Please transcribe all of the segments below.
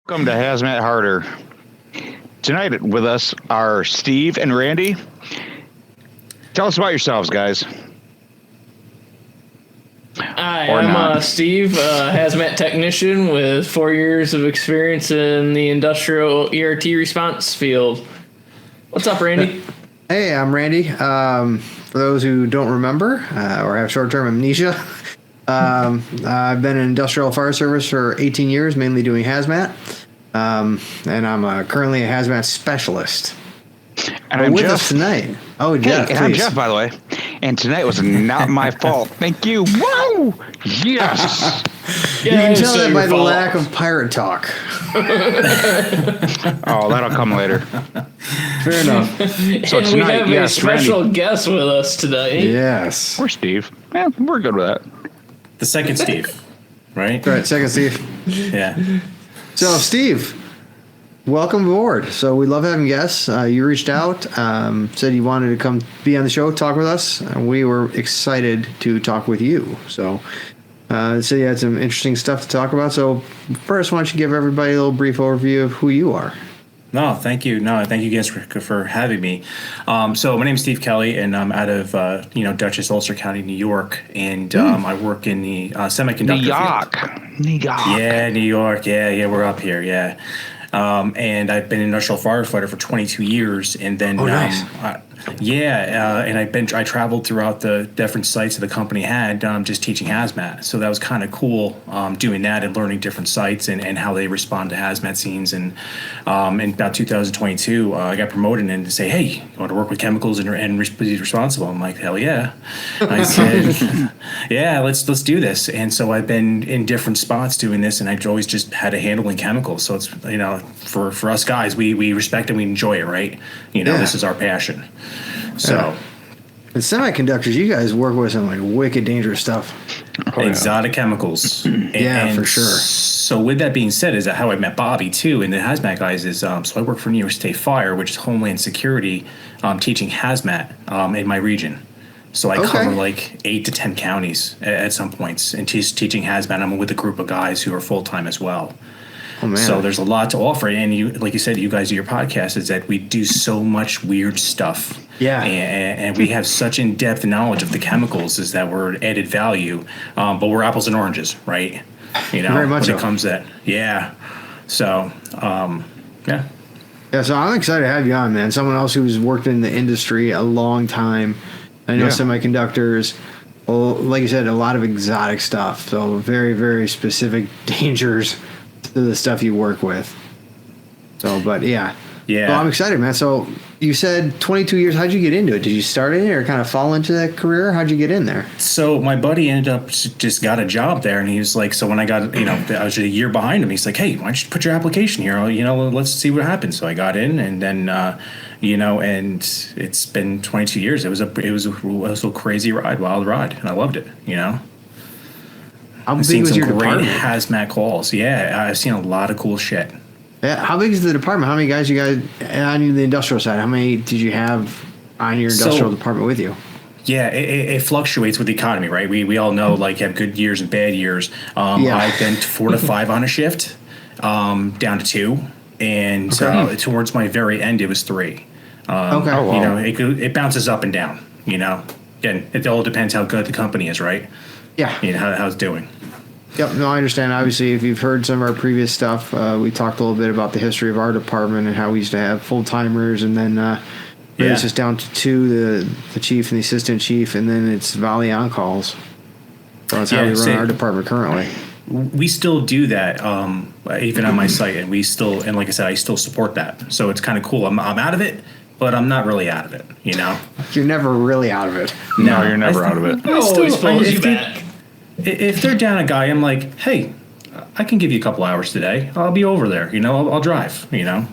Welcome to Hazmat Harder. Tonight with us are Steve and Randy. Tell us about yourselves, guys. Hi, I'm Steve, hazmat technician with 4 years of experience in the industrial ERT response field. What's up, Randy? Hey, I'm Randy. For those who don't remember or have short-term amnesia, I've been in industrial fire service for 18 years, mainly doing hazmat, and I'm currently a hazmat specialist. And I'm with Jeff. us tonight. Oh, Jeff, and I'm Jeff, by the way. And tonight was not my fault. Thank you. Woo! Yes. You can tell that by the lack of pirate talk. Oh, that'll come later. Fair enough. So And tonight, we have a yes, special Randy. guest with us today. Yes. We're Steve. Yeah, we're good with that. The second Steve, right? All right, second Steve. Yeah. So, Steve, welcome aboard. So we love having guests. You reached out, said you wanted to come be on the show, talk with us, and we were excited to talk with you. So you had some interesting stuff to talk about. So first, why don't you give everybody a little brief overview of who you are? No, thank you. No, thank you guys for having me. So my name is Steve Kelly, and I'm out of Dutchess, Ulster County, New York, and I work in the semiconductor field. New York. Yeah, New York. Yeah, we're up here. Yeah. And I've been an industrial firefighter for 22 years, and then nice. And I traveled throughout the different sites that the company had, just teaching hazmat. So that was kind of cool, doing that and learning different sites and how they respond to hazmat scenes. And in about 2022, I got promoted and to say, hey, you want to work with chemicals and be responsible? I'm like, hell yeah. I said, yeah, let's do this. And so I've been in different spots doing this, and I've always just had a handle in chemicals. So it's for us guys, we respect and we enjoy it, right? This is our passion. So, And semiconductors, you guys work with some like wicked dangerous stuff. exotic chemicals. Yeah, for sure. So with that being said, is that how I met Bobby too, and the hazmat guys is so I work for New York State Fire, which is Homeland Security, teaching hazmat in my region. So I cover like 8 to 10 counties at some points, and teaching hazmat. I'm with a group of guys who are full time as well. Oh, man. So there's a lot to offer, and you, like you said, you guys do your podcast, is that we do so much weird stuff. Yeah. And we have such in-depth knowledge of the chemicals, is that we're added value, but we're apples and oranges, right? Very much when it so. comes to that. Yeah. So, yeah. Yeah, so I'm excited to have you on, man. Someone else who's worked in the industry a long time. I know semiconductors, well, like you said, a lot of exotic stuff. So very, very specific dangers to the stuff you work with. So, but yeah. Yeah. Well, I'm excited, man. So you said 22 years. How'd you get into it? Did you start in it or kind of fall into that career? How'd you get in there? So my buddy ended up just got a job there, and he was like, so when I got, I was a year behind him. He's like, hey, why don't you put your application here? Let's see what happens. So I got in, and then, and it's been 22 years. It was a crazy ride, wild ride, and I loved it. How I've big seen was some your great department? hazmat calls. Yeah, I've seen a lot of cool shit. Yeah. How big is the department? How many guys you guys on the industrial side? How many did you have on your industrial department with you? Yeah, it fluctuates with the economy, right? We all know, like, you have good years and bad years. I've been 4 to 5 on a shift, down to 2, and towards my very end, it was 3. It bounces up and down. Again, it all depends how good the company is, right? Yeah. How it's doing. Yep. No, I understand. Obviously, if you've heard some of our previous stuff, we talked a little bit about the history of our department and how we used to have full timers, and then it's just down to 2, the chief and the assistant chief, and then it's volley on calls. So that's how we run our department currently. We still do that, even on my site, and like I said, I still support that. So it's kind of cool. I'm out of it, but I'm not really out of it. You're never really out of it. No, you're never out of it. I always pulls you back. If they're down a guy, I'm like, hey, I can give you a couple hours today. I'll be over there. I'll drive. Yeah.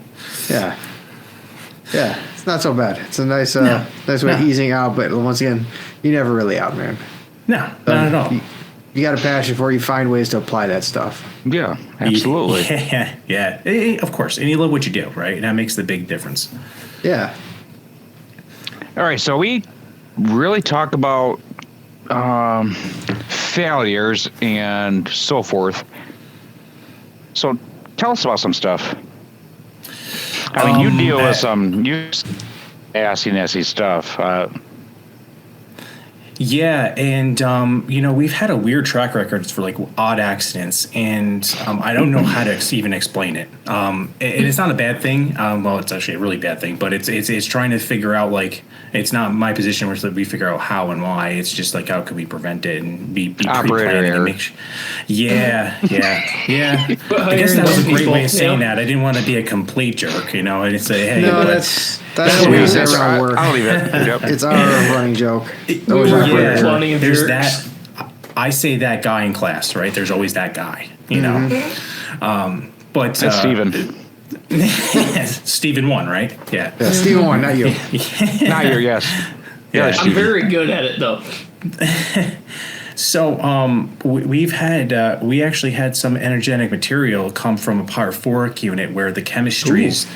Yeah. It's not so bad. It's a nice way of easing out. But once again, you're never really out, man. No, not at all. You got a passion for it. You find ways to apply that stuff. Yeah, absolutely. Yeah. Of course. And you love what you do, right? And that makes the big difference. Yeah. All right, so we really talk about failures and so forth. So Tell us about some stuff. I mean, you deal with some nasty stuff. Yeah, and we've had a weird track record for like odd accidents, and I don't know how to even explain it. And it's not a bad thing. Well, it's actually a really bad thing, but it's trying to figure out, like, it's not my position where we figure out how and why. It's just like, how can we prevent it and be pre-planning and make sure. Yeah. I guess that was a great way of saying that. I didn't want to be a complete jerk, and it's a hey. No, that's what we say around work. I'll leave it. Yep. It's our running joke. There's that. I say that guy in class, right? There's always that guy, But that's Steven. Steven 1, right? Yeah. Steven 1, not you. Not you, yes. Yeah, I'm very good at it, though. So we actually had some energetic material come from a pyrophoric unit where the chemistries.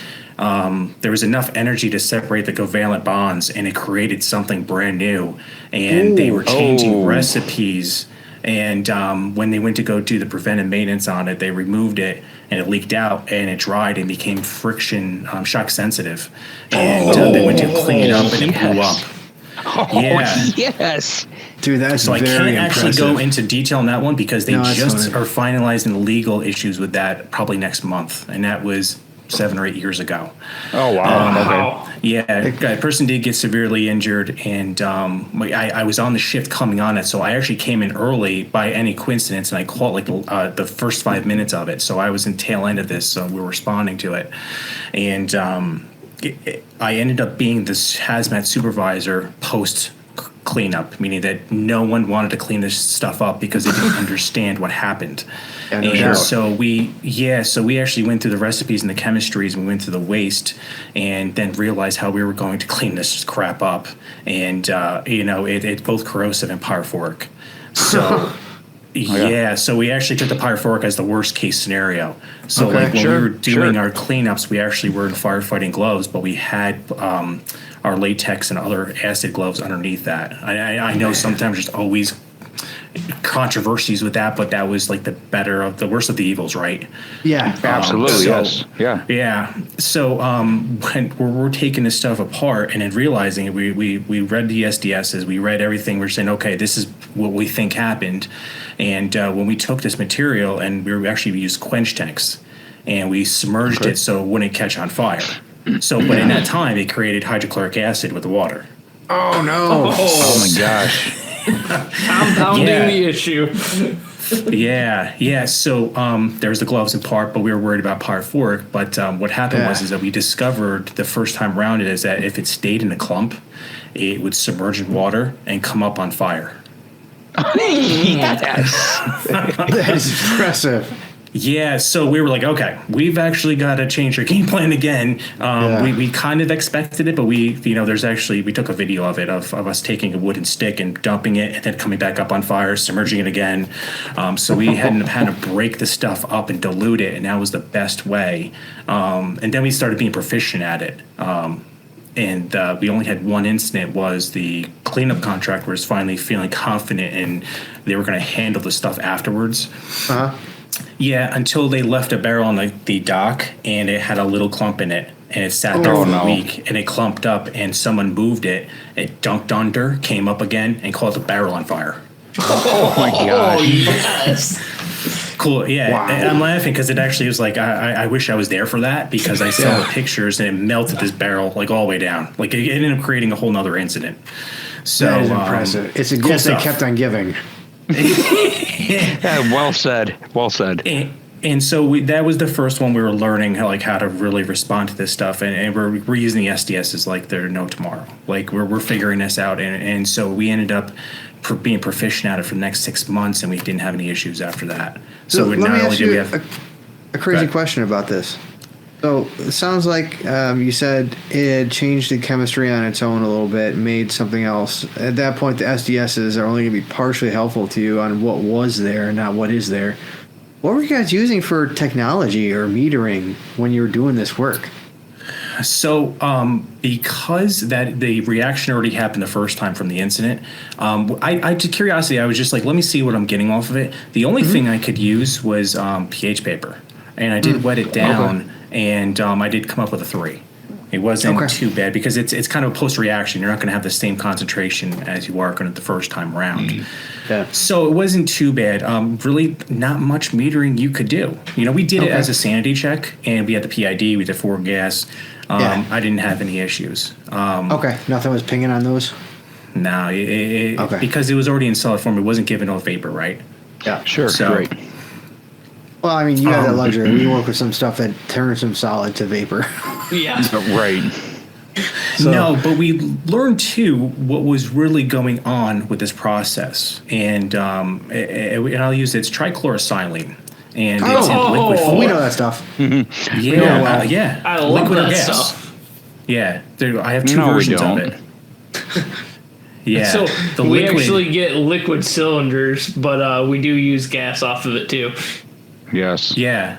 There was enough energy to separate the covalent bonds, and it created something brand new. And they were changing recipes. And when they went to go do the preventive maintenance on it, they removed it, and it leaked out, and it dried and became friction shock sensitive. And they went to clean it up, and it blew up. Yes. Dude, that's so very I can't actually impressive. go into detail on that one because they just are finalizing the legal issues with that probably next month, and that was 7 or 8 years ago. Oh wow! Okay. Yeah, a person did get severely injured, and I was on the shift coming on it, so I actually came in early by any coincidence, and I caught like the first 5 minutes of it. So I was in tail end of this, so we were responding to it, and I ended up being this hazmat supervisor post cleanup, meaning that no one wanted to clean this stuff up because they didn't understand what happened. And so we actually went through the recipes and the chemistries, and we went through the waste, and then realized how we were going to clean this crap up. And it's both corrosive and pyrophoric. So so we actually took the pyrophoric as the worst case scenario. So when we were doing our cleanups, we actually were in firefighting gloves, but we had our latex and other acid gloves underneath that. I know sometimes there's always controversies with that, but that was like the worst of the evils, right? Yeah, absolutely. Yes. Yeah. So when we're taking this stuff apart and then realizing it, we read the SDSs, we read everything. We're saying, okay, this is what we think happened. And when we took this material, and we actually used quench tanks, and we submerged it so it wouldn't catch on fire. So, but in that time, it created hydrochloric acid with the water. Oh no! Oh my gosh! Compounding the issue. Yeah. So there's the gloves in part, but we were worried about pyrophoric. But what happened was that we discovered the first time around it is that if it stayed in a clump, it would submerge in water and come up on fire. That is impressive. Yeah, so we were like, okay, we've actually got to change our game plan again. We kind of expected it, but we took a video of it of us taking a wooden stick and dumping it and then coming back up on fire, submerging it again. So we had to break the stuff up and dilute it, and that was the best way. And then we started being proficient at it. And we only had one incident, was the cleanup contractor was finally feeling confident and they were going to handle the stuff afterwards. Yeah, until they left a barrel on the dock, and it had a little clump in it, and it sat there for a week, and it clumped up, and someone moved it. It dunked under, came up again, and caught the barrel on fire. Oh my gosh! Yes. Cool, yeah. Wow. And I'm laughing because it actually was like I wish I was there for that, because I saw the pictures and it melted this barrel like all the way down. Like it ended up creating a whole nother incident. So that is impressive. It's a gift they kept on giving. Yeah, well said. And so that was the first one we were learning how to really respond to this stuff, and we're using the SDSs like they're no tomorrow. Like we're figuring this out, and so we ended up being proficient at it for the next 6 months, and we didn't have any issues after that. So let me ask you a crazy question about this. So it sounds like you said it changed the chemistry on its own a little bit, made something else. At that point, the SDSs are only going to be partially helpful to you on what was there, not what is there. What were you guys using for technology or metering when you were doing this work? So because that the reaction already happened the first time from the incident, I to curiosity, I was just like, let me see what I'm getting off of it. The only thing I could use was pH paper. and I did wet it down, and I did come up with a 3. It wasn't too bad because it's kind of a post reaction. You're not going to have the same concentration as you are going to the first time around. Yeah. So it wasn't too bad. Really, not much metering you could do. We did it as a sanity check, and we had the PID. We did 4 gas. I didn't have any issues. Nothing was pinging on those. No, because it was already in solid form. It wasn't giving off vapor, right? Yeah, sure. So, right. Well, I mean, you have that luxury. We work with some stuff that turns from solid to vapor. Yeah. Right. So, no, but we learned too what was really going on with this process, and I'll use it's trichlorosilane, and it's in liquid form. We know that stuff. Yeah, I love liquid that or gas. stuff. Yeah, I have 2 versions of it. Yeah, So the we liquid, actually get liquid cylinders, but we do use gas off of it too. Yes. Yeah.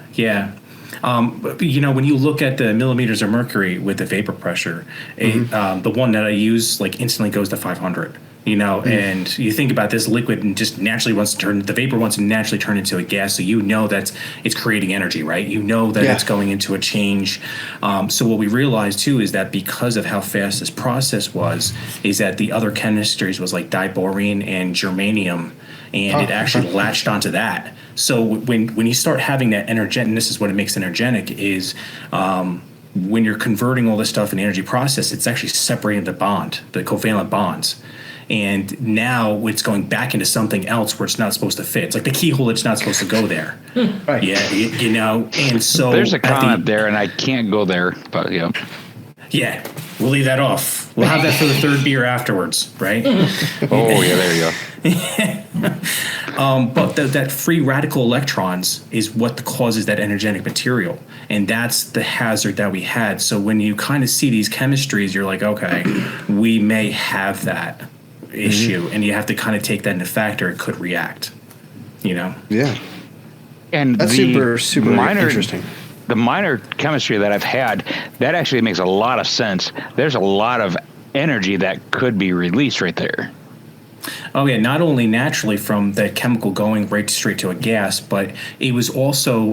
But, when you look at the millimeters of mercury with the vapor pressure, the one that I use instantly goes to 500. And you think about this liquid and just naturally the vapor wants to naturally turn into a gas. So that it's creating energy, right? That it's going into a change. So what we realized too is that because of how fast this process was, is that the other chemistries was like diborane and germanium, and it actually latched onto that. So when you start having that energetic, and this is what it makes energetic, is when you're converting all this stuff in the energy process, it's actually separating the covalent bonds. And now it's going back into something else where it's not supposed to fit. It's like the keyhole that's not supposed to go there. Right. Yeah, and so there's a comment there, and I can't go there, but yeah. Yeah, we'll leave that off. We'll have that for the 3rd beer afterwards, right? Oh, yeah, there you go. But that free radical electrons is what causes that energetic material. And that's the hazard that we had. So when you kind of see these chemistries, you're like, okay, we may have that issue. And you have to kind of take that into factor. It could react, Yeah. And that's super interesting. The minor chemistry that I've had, that actually makes a lot of sense. There's a lot of energy that could be released right there. Oh yeah, not only naturally from the chemical going right straight to a gas, but it was also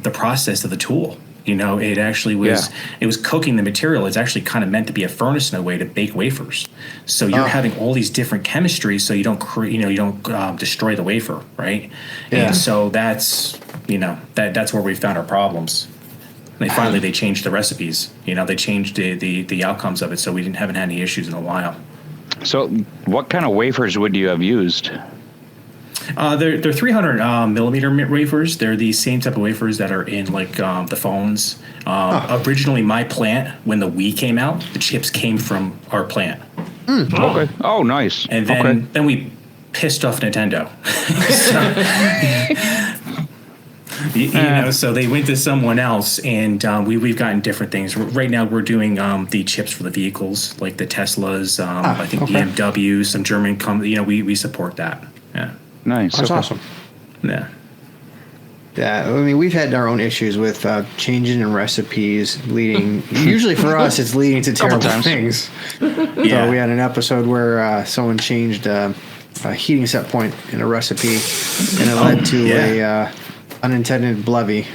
the process of the tool. It actually was it was cooking the material. It's actually kind of meant to be a furnace in a way to bake wafers. So you're having all these different chemistries, so you don't destroy the wafer, right? Yeah. And so that's that's where we found our problems. They changed the recipes. They changed the outcomes of it, so we haven't had any issues in a while. So, what kind of wafers would you have used? They're 300 millimeter wafers. They're the same type of wafers that are in the phones. Originally, my plant, when the Wii came out, the chips came from our plant. Okay. Oh, nice. And then we pissed off Nintendo. So they went to someone else, and we've gotten different things. Right now, we're doing the chips for the vehicles, like the Teslas, I think BMW, some German companies. We support that. Yeah. Nice. That's awesome. Yeah. Yeah, I mean, we've had our own issues with changing in recipes, leading. Usually for us, it's leading to terrible things. So we had an episode where someone changed a heating set point in a recipe, and it led to a unintended blevy.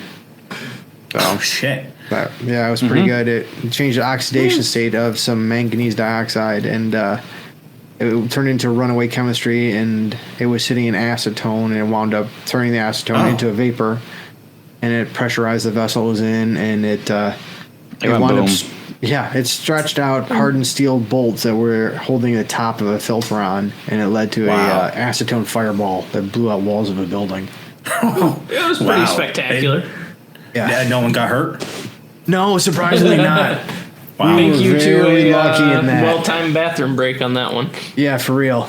Oh shit! But yeah, it was pretty good. It changed the oxidation state of some manganese dioxide, and it turned into runaway chemistry, and it was sitting in acetone, and it wound up turning the acetone into a vapor, and it pressurized the vessels in, and it wound up. Yeah, it stretched out hardened steel bolts that were holding the top of a filter on, and it led to a acetone fireball that blew out walls of a building. It was pretty spectacular. Yeah, no one got hurt. No, surprisingly not. Wow. Thank you to a well-timed bathroom break on that one. Yeah, for real.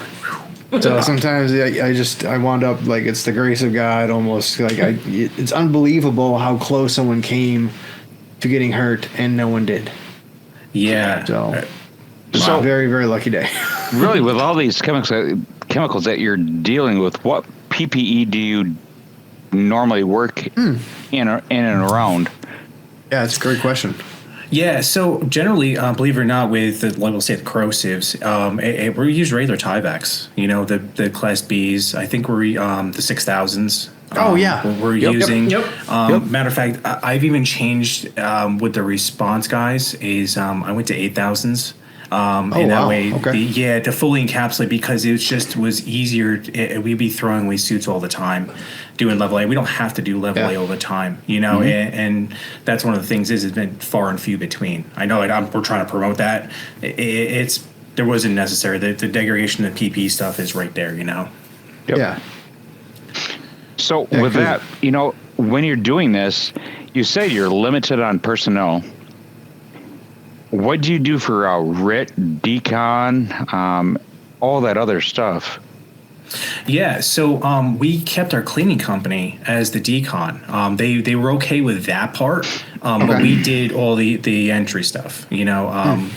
So sometimes I wound up like it's the grace of God almost. It's unbelievable how close someone came to getting hurt and no one did. Yeah. So very, very lucky day. Really, with all these chemicals that you're dealing with, what PPE do you normally work in and around? Yeah, that's a great question. Yeah, so generally, believe it or not, with we'll say the corrosives, we use regular Tyveks. The Class Bs. I think we're the 6000s. we're using. Yep. Matter of fact, I've even changed with the response guys. I went to 8,000s. And that way, to fully encapsulate, because it was easier. We'd be throwing away suits all the time, doing level A. We don't have to do level A all the time, and that's one of the things it's been far and few between. I know we're trying to promote that. There wasn't necessary. The degradation of PP stuff is right there, Yep. Yeah. So with that, when you're doing this, you say you're limited on personnel. What do you do for RIT, decon, all that other stuff? Yeah, so we kept our cleaning company as the decon. They were okay with that part, but we did all the entry stuff.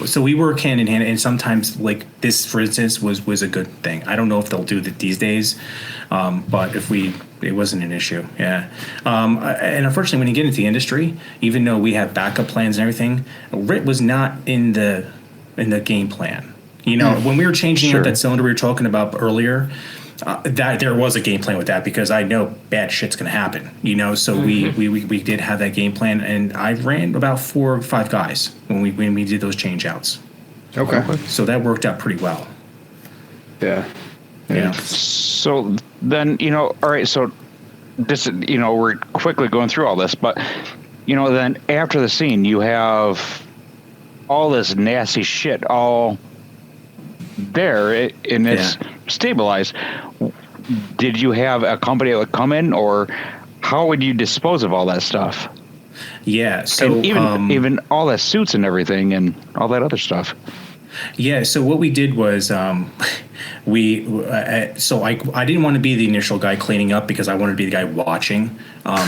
So we work hand in hand, and sometimes like this, for instance, was a good thing. I don't know if they'll do that these days, but it wasn't an issue. Yeah, and unfortunately, when you get into the industry, even though we have backup plans and everything, RIT was not in the game plan. When we were changing out that cylinder we were talking about earlier, that there was a game plan with that, because I know bad shit's going to happen. So we did have that game plan, and I ran about 4 or 5 guys when we did those change outs. Okay. So that worked out pretty well. Yeah. Yeah. So then, all right, so this, we're quickly going through all this, but, then after the scene, you have all this nasty shit all there, and it's stabilized. Did you have a company that would come in, or how would you dispose of all that stuff? Yeah, so and even all the suits and everything and all that other stuff. Yeah, so what we did was I didn't want to be the initial guy cleaning up, because I wanted to be the guy watching.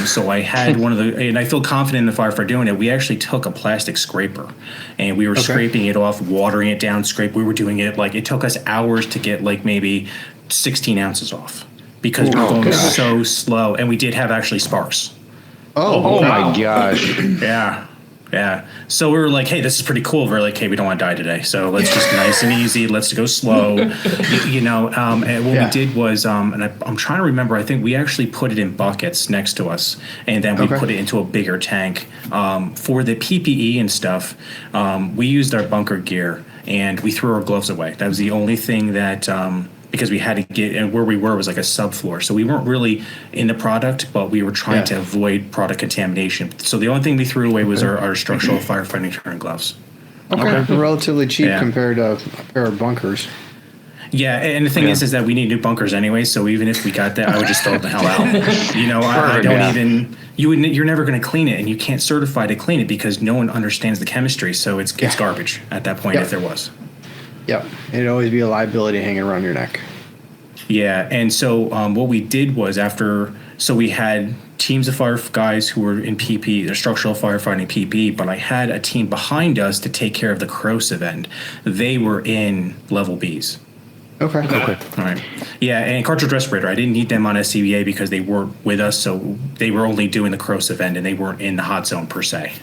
So I had one of and I feel confident in the firefighter doing it. We actually took a plastic scraper, and we were scraping it off, watering it down, we were doing it it took us hours to get maybe 16 ounces off, because we were going so slow, and we did have actually sparks. Oh my gosh. Yeah. So we were like, hey, this is pretty cool. We're like, hey, we don't want to die today, so let's just nice and easy. Let's go slow. And what we did was, and I'm trying to remember, I think we actually put it in buckets next to us, and then we put it into a bigger tank. For the PPE and stuff, we used our bunker gear, and we threw our gloves away. That was the only thing that... because we had to get, and where we were was like a subfloor. So we weren't really in the product, but we were trying to avoid product contamination. So the only thing we threw away was our structural firefighting turn gloves. Okay. Relatively cheap compared to a pair of bunkers. Yeah, and the thing is that we need new bunkers anyway, so even if we got that, I would just throw the hell out. I don't even... You're never going to clean it, and you can't certify to clean it because no one understands the chemistry, so it's garbage at that point if there was. Yep. It'd always be a liability hanging around your neck. Yeah, and so what we did was so we had teams of fire guys who were in PP, the structural firefighting PP, but I had a team behind us to take care of the corrosive end. They were in level Bs. Okay. All right. Yeah, and cartridge respirator, I didn't need them on SCBA because they weren't with us, so they were only doing the corrosive end, and they weren't in the hot zone per se.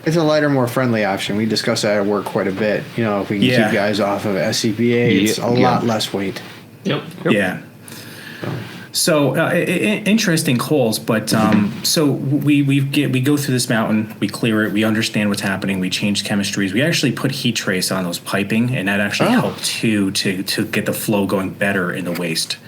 It's a lighter, more friendly option. We discuss that at work quite a bit. If we can keep guys off of SCBA, it's a lot less weight. Yep. Yeah. So interesting calls, but so we go through this mountain, we clear it, we understand what's happening, we change chemistries, we actually put heat trace on those piping, and that actually helped too to get the flow going better in the waste.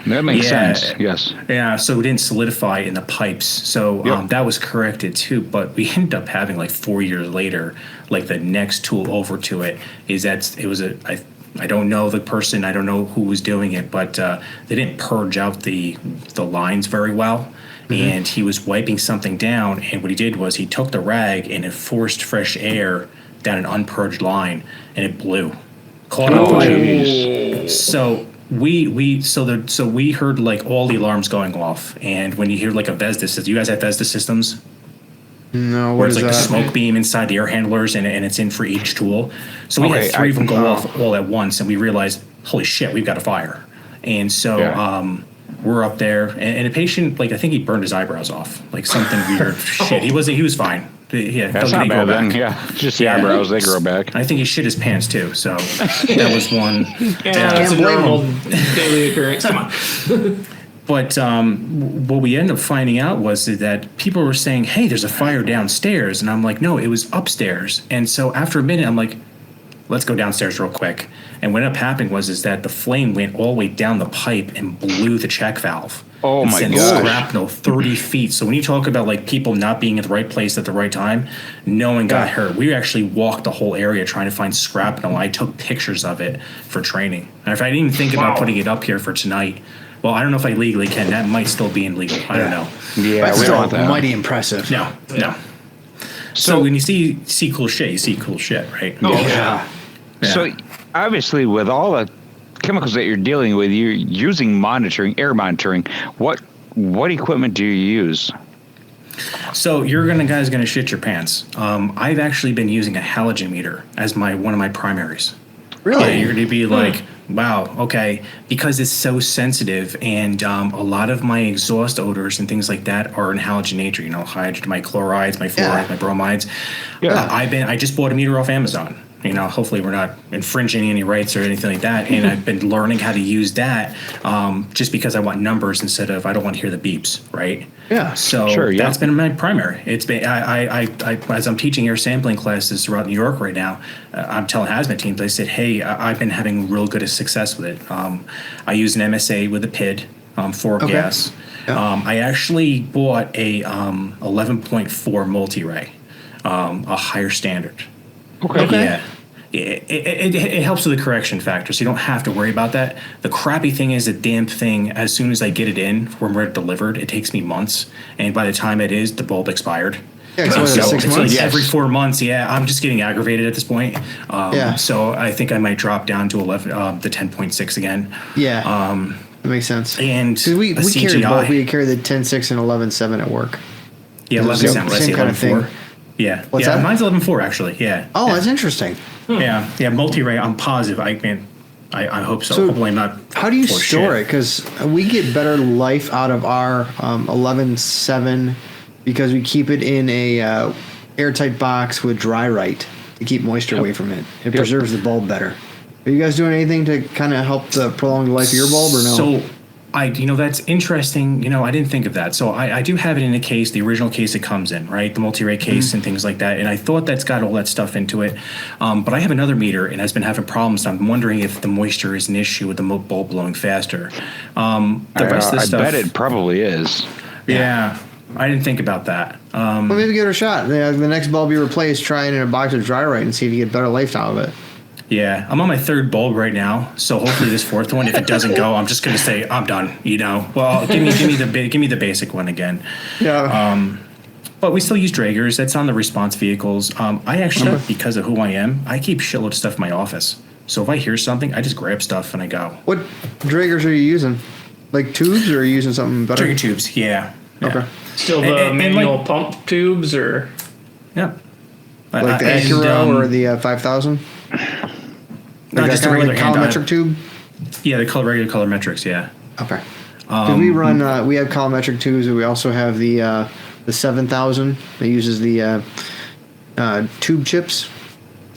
That makes sense. Yes. Yeah. So it didn't solidify in the pipes. So that was corrected too. But we ended up having 4 years later, the next tool over to it is I don't know the person, I don't know who was doing it, but they didn't purge out the lines very well. And he was wiping something down, and what he did was he took the rag and it forced fresh air down an unpurged line, and it blew. Caught on fire. So we heard all the alarms going off, and when you hear a VESDA system, you guys have VESDA systems? No, where it's the smoke beam inside the air handlers, and it's in for each tool. So we had 3 of them go off all at once, and we realized, holy shit, we've got a fire. And so we're up there, and a patient, I think he burned his eyebrows off, something weird shit. He was fine. Yeah, that's not bad then. Yeah, just the eyebrows, they grow back. I think he shit his pants too, so that was one. That's a normal daily occurrence. Come on. But what we ended up finding out was that people were saying, hey, there's a fire downstairs. And I'm like, no, it was upstairs. And so after a minute, I'm like, let's go downstairs real quick. And what ended up happening was that the flame went all the way down the pipe and blew the check valve. Oh, my sent gosh. shrapnel 30 feet. So when you talk about like people not being at the right place at the right time, no one got hurt. We actually walked the whole area trying to find shrapnel. I took pictures of it for training. And if I didn't even think about putting it up here for tonight, well, I don't know if I legally can. That might still be illegal. I don't know. Yeah, That's we still don't want that. mighty impressive. No. So when you see cool shit, you see cool shit, right? Oh, yeah. So obviously, with all the chemicals that you're dealing with, you're using air monitoring. What equipment do you use? So you're guys gonna shit your pants. I've actually been using a halogen meter as one of my primaries. Really? Yeah, you're gonna be like, wow, okay, because it's so sensitive, and a lot of my exhaust odors and things like that are in halogen nature. You know, my chlorides, my fluorides, my bromides. Yeah. I just bought a meter off Amazon. You know, hopefully we're not infringing any rights or anything like that. And I've been learning how to use that just because I want numbers instead of I don't want to hear the beeps, right? Yeah. So that's been my primary. It's been I as I'm teaching air sampling classes throughout New York right now, I'm telling hazmat teams. I said, hey, I've been having real good success with it. I use an MSA with a PID for gas. Yeah. I actually bought a 11.4 multi-ray, a higher standard. Okay. Yeah. It helps with the correction factor, so you don't have to worry about that. The crappy thing is the damn thing, as soon as I get it in, when we're delivered, it takes me months. And by the time it is, the bulb expired. Yeah, so it's like every 4 months. Yeah, I'm just getting aggravated at this point. So I think I might drop down to 11, the 10.6 again. Yeah. That makes sense. And we carry both. We carry the 10.6 and 11.7 at work. Yeah, 11.7. Same kind of thing. Yeah. What's that? Mine's 11.4 actually. Yeah. Oh, that's interesting. Yeah. Multi-ray. I'm positive. I hope so. Hopefully I'm not. How do you store it? Because we get better life out of our 11.7 because we keep it in a airtight box with dry right to keep moisture away from it. It preserves the bulb better. Are you guys doing anything to kind of help prolong the life of your bulb or no? So, that's interesting. I didn't think of that. So I do have it in a case, the original case it comes in, right? The multi-ray case and things like that. And I thought that's got all that stuff into it. But I have another meter and has been having problems. I'm wondering if the moisture is an issue with the bulb blowing faster. The rest of the stuff, I bet it probably is. Yeah. I didn't think about that. Well, maybe give it a shot. The next bulb you replace, try it in a box of dry right and see if you get better life out of it. Yeah, I'm on my third bulb right now, so hopefully this fourth one, if it doesn't go, I'm just gonna say I'm done. Well, give me the basic one again. Yeah. But we still use Dragers. That's on the response vehicles. I actually, because of who I am, I keep shitload of stuff in my office. So if I hear something, I just grab stuff and I go. What Dragers are you using? Like tubes, or are you using something better? Drager tubes. Yeah. Okay. Still the manual pump tubes, or yeah. Like the Acura or the 5000. No, just a regular colorimetric tube. Yeah, the regular colorimetrics. Yeah. Okay. We run. We have colorimetric tubes, and we also have the 7000 that uses the tube chips.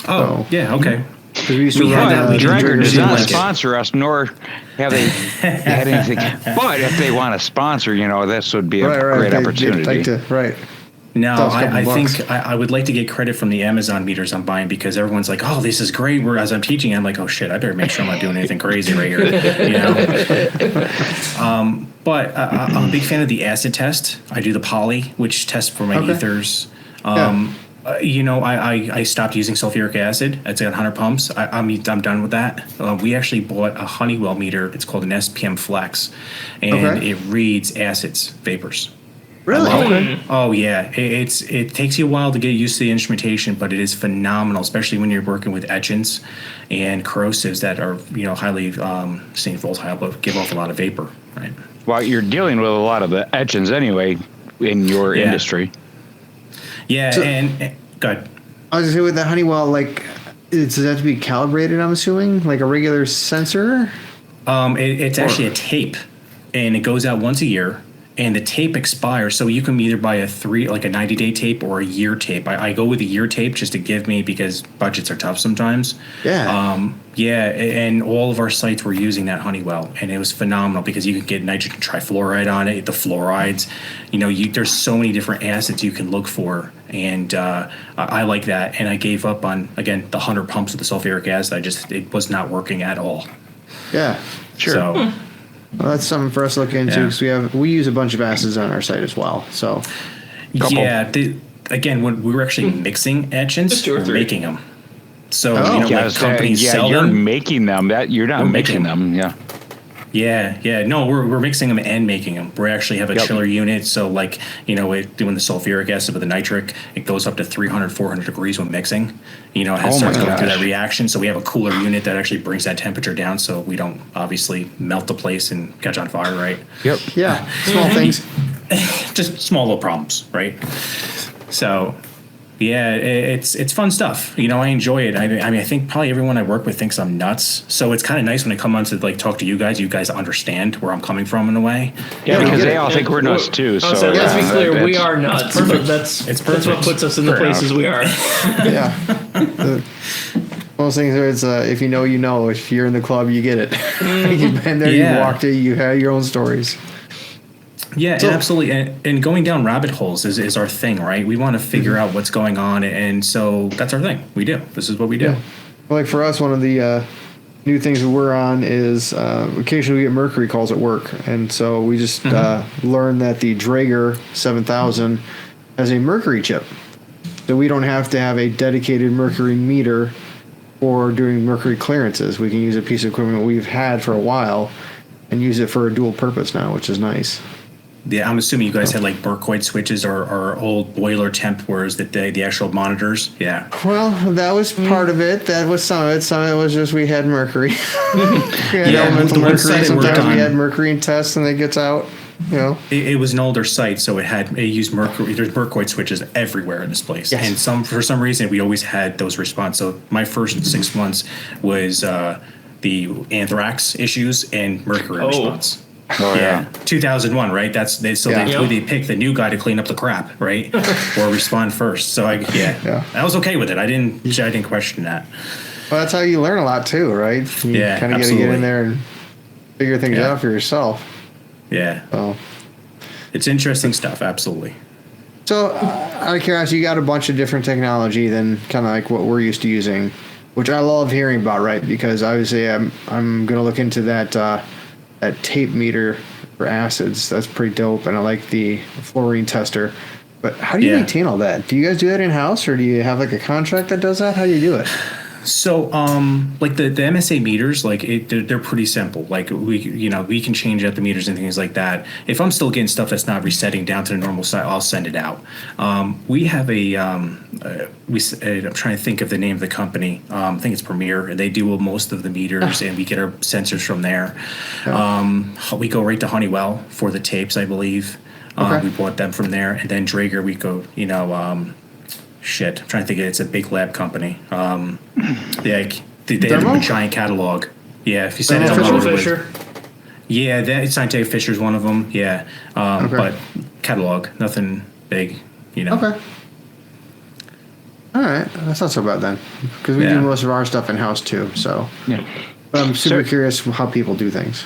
Oh, so, yeah. Okay. We used to run. Drager does not sponsor us, nor have they had anything. But if they want to sponsor, this would be a great opportunity. Right. No, I think I would like to get credit from the Amazon meters I'm buying because everyone's like, "Oh, this is great." Whereas I'm teaching, I'm like, "Oh shit, I better make sure I'm not doing anything crazy right here." But I'm a big fan of the acid test. I do the poly, which tests for my ethers. I stopped using sulfuric acid. It's at 100 pumps. I'm done with that. We actually bought a Honeywell meter. It's called an SPM Flex, and it reads acids, vapors. Really? Okay. Oh yeah, it takes you a while to get used to the instrumentation, but it is phenomenal, especially when you're working with etchants and corrosives that are highly St. volatile, but give off a lot of vapor. Right. Well, you're dealing with a lot of the etchants anyway in your industry. Yeah, so, and go ahead. I was gonna say with the Honeywell, does that have to be calibrated? I'm assuming, like a regular sensor. It's actually a tape, and it goes out once a year. and the tape expires. So you can either buy a 90-day tape or a year tape. I go with a year tape just to give me, because budgets are tough sometimes. Yeah. And all of our sites were using that Honeywell, and it was phenomenal because you could get nitrogen trifluoride on it, the fluorides. There's so many different acids you can look for, and I like that. And I gave up on, again, the 100 pumps of the sulfuric acid. It was not working at all. Yeah. Sure. So, Well, that's something for us to look into because we use a bunch of acids on our site as well. So, yeah. Again, when we were actually mixing etchants, we're making them. So companies sell you're them. making them. You're not making them. Yeah. Yeah. No, we're mixing them and making them. We actually have a chiller unit. So doing the sulfuric acid with the nitric, it goes up to 300, 400 degrees when mixing. It has starts going through that reaction. So we have a cooler unit that actually brings that temperature down, so we don't obviously melt the place and catch on fire, right? Yep. yeah, small things. Just small little problems, right? So, yeah, it's fun stuff. I enjoy it. I mean, I think probably everyone I work with thinks I'm nuts. So it's kind of nice when I come on to talk to you guys. You guys understand where I'm coming from in a way. Yeah, because they all think we're nuts too. So let's be clear, we are nuts. Perfect. That's what puts us in the places we are. Yeah. Most things are, it's if you know, you know. If you're in the club, you get it. You've been there, you walked it, you have your own stories. Yeah, so, absolutely. And going down rabbit holes is our thing, right? We want to figure out what's going on, and so that's our thing. We do. This is what we do. Yeah. Well, for us, one of the new things that we're on is occasionally we get mercury calls at work, and so we just learned that the Draeger 7000 has a mercury chip. So we don't have to have a dedicated mercury meter for doing mercury clearances. We can use a piece of equipment we've had for a while and use it for a dual purpose now, which is nice. Yeah, I'm assuming you guys had Burkoid switches or old boiler temp, whereas the actual monitors. Yeah. Well, that was part of it. That was some of it. Some of it was just we had mercury. We had elemental mercury. Sometimes we had mercury in tests and it gets out. It was an older site, so it used mercury. There's Burkoid switches everywhere in this place, and for some reason we always had those response. So my first 6 months was the anthrax issues and mercury response. Oh, yeah. 2001, right? They picked the new guy to clean up the crap, right, or respond first. So I was okay with it. I didn't question that. Well, that's how you learn a lot too, right? You kind of got to get in there and figure things out for yourself. Yeah. So it's interesting stuff. Absolutely. So out of curiosity, you got a bunch of different technology than kind of like what we're used to using, which I love hearing about, right? Because obviously I'm going to look into that tape meter for acids. That's pretty dope, and I like the fluorine tester. But how do you maintain all that? Do you guys do that in house, or do you have a contract that does that? How do you do it? So, the MSA meters, they're pretty simple. We can change out the meters and things like that. If I'm still getting stuff that's not resetting down to the normal side, I'll send it out. We have I'm trying to think of the name of the company. I think it's Premier, and they do most of the meters, and we get our sensors from there. We go right to Honeywell for the tapes, I believe. We bought them from there, and then Draeger, we go, I'm trying to think. It's a big lab company. They have a giant catalog. Yeah, if you send it over Fisher. Yeah, Scientific Fisher's one of them. Yeah, but catalog, nothing big. Okay. All right, that's not so bad then, because we do most of our stuff in house too. So, but I'm super curious how people do things.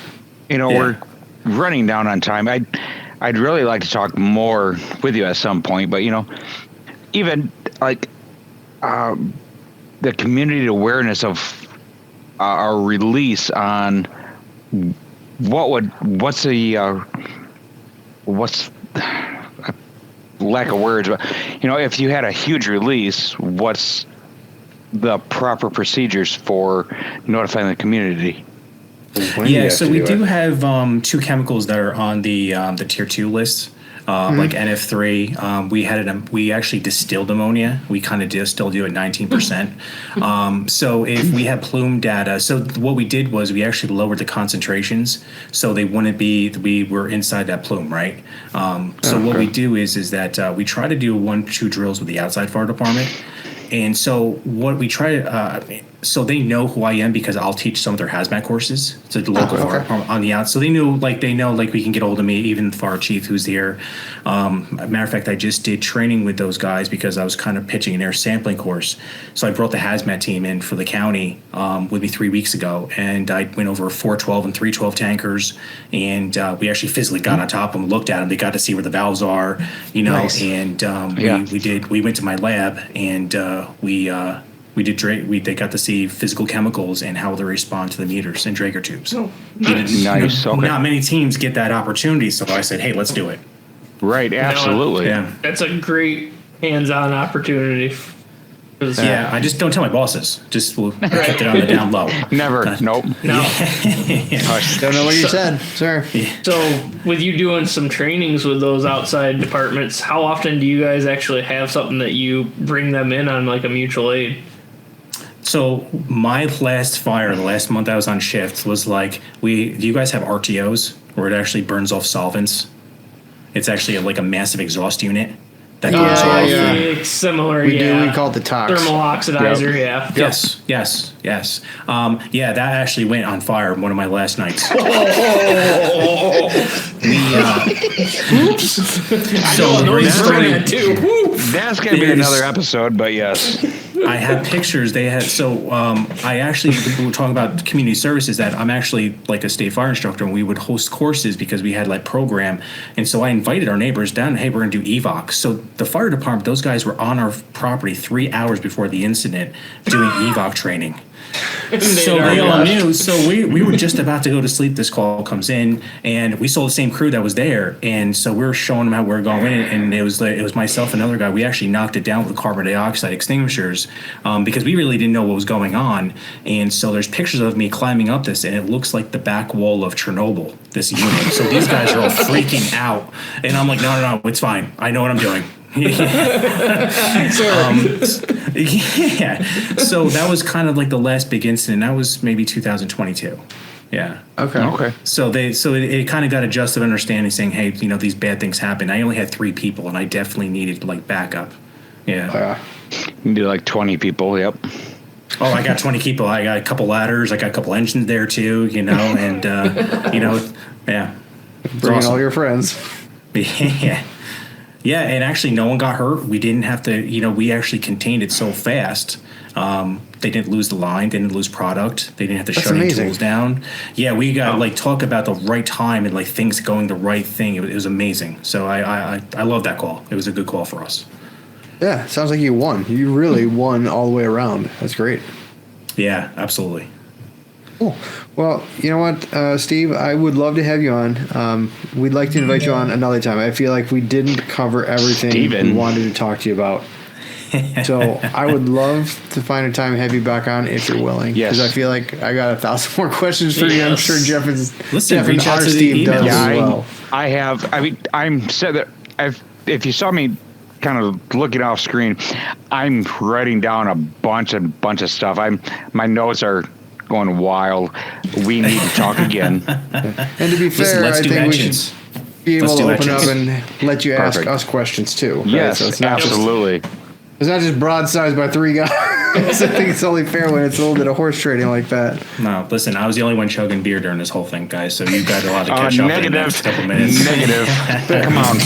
We're running down on time. I'd really like to talk more with you at some point, but even the community awareness of our release on what's lack of words, but if you had a huge release, what's the proper procedures for notifying the community? So we do have 2 chemicals that are on the tier 2 list. Like NF3, we actually distilled ammonia. We kind of still do at 19%. So if we have plume data, so what we did was we actually lowered the concentrations so they wouldn't be, we were inside that plume, right? What we do is that we try to do 1-2 drills with the outside fire department. And so what we try to, so they know who I am because I'll teach some of their hazmat courses to the local fire department on the out. So they know we can get hold of me, even the fire chief who's here. Matter of fact, I just did training with those guys because I was kind of pitching an air sampling course. So I brought the hazmat team in for the county with me 3 weeks ago, and I went over 412 and 312 tankers, and we actually physically got on top of them, looked at them. They got to see where the valves are, Nice. and we went to my lab, and they got to see physical chemicals and how they respond to the meters and Draeger tubes. Oh, nice. Nice. Okay. Not many teams get that opportunity, so I said, hey, let's do it. Right. Absolutely. Yeah. That's a great hands-on opportunity. Yeah, I just don't tell my bosses. Just we'll keep it on the down low. Never. Nope. No. Don't know what you said, sir. So, with you doing some trainings with those outside departments, how often do you guys actually have something that you bring them in on, like a mutual aid? So my last fire, the last month I was on shift, was like, do you guys have RTOs where it actually burns off solvents? It's actually like a massive exhaust unit that burns off. Yeah. Similar, We do. We call it the tox. Thermal oxidizer, yeah. Yes. That actually went on fire one of my last nights. That's gonna be another episode, but yes. I had pictures. I actually, we were talking about community services, that I'm actually like a state fire instructor, and we would host courses because we had like program. And so I invited our neighbors down, hey, we're going to do evoc. So the fire department, those guys were on our property 3 hours before the incident doing evoc training. So they all knew. So we were just about to go to sleep. This call comes in, and we saw the same crew that was there, and so we were showing them how we're going in. And it was myself and another guy. We actually knocked it down with carbon dioxide extinguishers because we really didn't know what was going on. And so there's pictures of me climbing up this, and it looks like the back wall of Chernobyl. This unit. So these guys are all freaking out, and I'm like, no, it's fine. I know what I'm doing. So that was kind of like the last big incident. That was maybe 2022. Yeah. Okay. So it kind of got adjusted understanding, saying, hey, these bad things happen. I only had 3 people, and I definitely needed like backup. Yeah. You need like 20 people. Yep. Oh, I got 20 people. I got a couple ladders. I got a couple engines there too. And yeah. Bring awesome. all your friends. Yeah. Yeah, and actually no one got hurt. We didn't have to, we actually contained it so fast. They didn't lose the line, they didn't lose product, they didn't have to shut any tools down. Yeah, we got talk about the right time and things going the right thing. It was amazing. So I love that call. It was a good call for us. Yeah, sounds like you won. You really won all the way around. That's great. Yeah, absolutely. Cool. Well, you know what, Steve, I would love to have you on. We'd like to invite you on another time. I feel like we didn't cover everything we wanted to talk to you about. So I would love to find a time and have you back on if you're willing. Yes. Because I feel like I got 1,000 more questions for you. I'm sure Jeff and reach out to Steve does yeah, as well. I have. I mean, I'm said that if you saw me kind of looking off screen, I'm writing down a bunch of stuff. My notes are going wild. We need to talk again. And to be fair, I think we should be able to open up and let you ask us questions too. Right? Yes, so it's not absolutely. It's not just broadsides by 3 guys. I think it's only fair when it's a little bit of horse trading like that. No, listen, I was the only one chugging beer during this whole thing, guys, so you got a lot to catch up in the next couple minutes. Negative. Come on.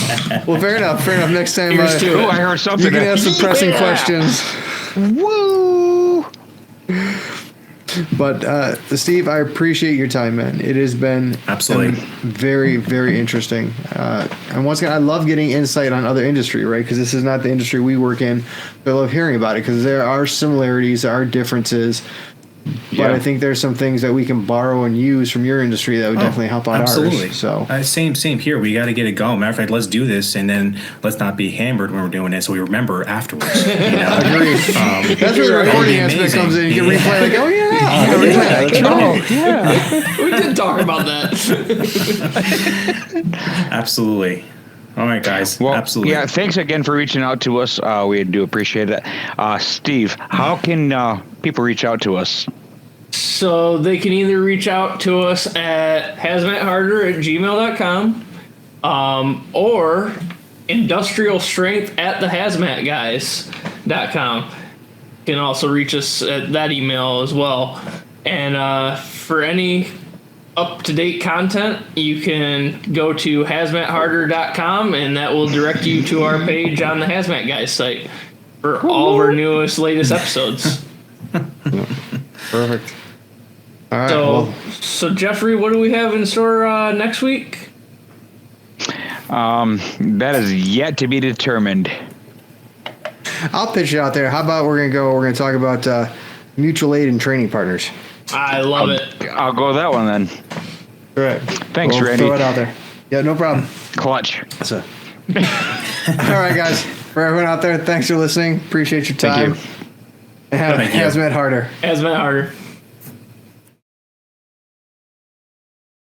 Well, fair enough. Next time, I heard something. you can ask some pressing questions. Woo! But Steve, I appreciate your time, man. It has been absolutely very, very interesting. And once again, I love getting insight on other industry, right? Because this is not the industry we work in. But I love hearing about it because there are similarities, there are differences. But I think there's some things that we can borrow and use from your industry that would definitely help out absolutely. ours. So same here. We got to get it going. Matter of fact, let's do this, and then let's not be hammered when we're doing it, so we remember afterwards. Agreed. That's where the recording aspect comes in. You can replay like, oh yeah, We did talk about that. Absolutely. All right, guys. Well, absolutely. Yeah, thanks again for reaching out to us. We do appreciate it. Steve, how can people reach out to us? So they can either reach out to us at hazmatharder@gmail.com or industrialstrength@thehazmatguys.com. can also reach us at that email as well. And for any up-to-date content, you can go to hazmatharder.com, and that will direct you to our page on the Hazmat Guys site for all of our latest episodes. Perfect. All right. So Jeffrey, what do we have in store next week? That is yet to be determined. I'll pitch it out there. How about we're going to talk about mutual aid and training partners. I love it. I'll go with that one then. All right. Thanks, we'll Randy. Throw it out there. Yeah, no problem. Clutch. So. All right, guys. For everyone out there, thanks for listening. Appreciate your time. Thank you. And hazmat harder. Hazmat harder.